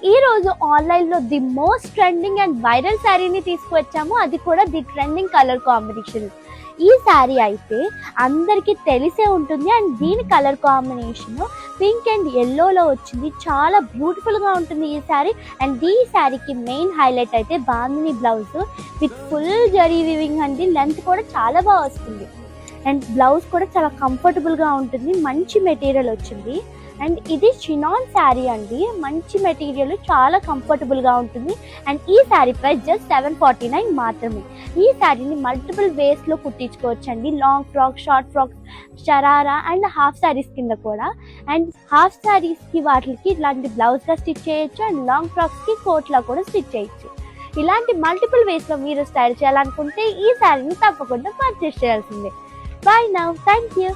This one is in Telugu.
ఈ రోజు ఆన్లైన్ లో the most trending and viral శారీని తీసుకువచ్చాము. అది కూడా ది ట్రెండింగ్ కలర్ కాంబినేషన్. ఈ శారీ అయితే అందరికీ తెలిసే ఉంటుంది అండ్ దీని కలర్ కాంబినేషన్ పింక్ అండ్ ఎల్లోలో వచ్చింది. చాలా బ్యూటిఫుల్ గా ఉంటుంది ఈ శారీ. అండ్ ఈ శారీకి మెయిన్ హైలైట్ అయితే bandhani blouse with full zari weaving అండి. లెంత్ కూడా చాలా బాగా వస్తుంది అండ్ బ్లౌజ్ కూడా చాలా కంఫర్టబుల్ గా ఉంటుంది. మంచి మెటీరియల్ వచ్చింది అండ్ ఇది చినాన్ శారీ అండి. మంచి మెటీరియల్, చాలా కంఫర్టబుల్ గా ఉంటుంది. అండ్ ఈ శారీ ప్రైస్ జస్ట్ 749 మాత్రమే. ఈ శారీని మల్టిపుల్ వేస్ లో కుట్టించుకోవచ్చు అండి. Long frock, short frock, sharara and half saris కింద కూడా. అండ్ హాఫ్ శారీస్ కి వాటికి ఇలాంటి బ్లౌజ్ గా స్టిచ్ చేయొచ్చు అండ్ లాంగ్ ఫ్రాక్స్ కి కోట్ లా కూడా స్టిచ్ చేయొచ్చు. ఇలాంటి మల్టిపుల్ వేస్ లో మీరు స్టైల్ చేయాలనుకుంటే ఈ శారీని తప్పకుండా పర్చేస్ చేయాల్సిందే. By now, thank you.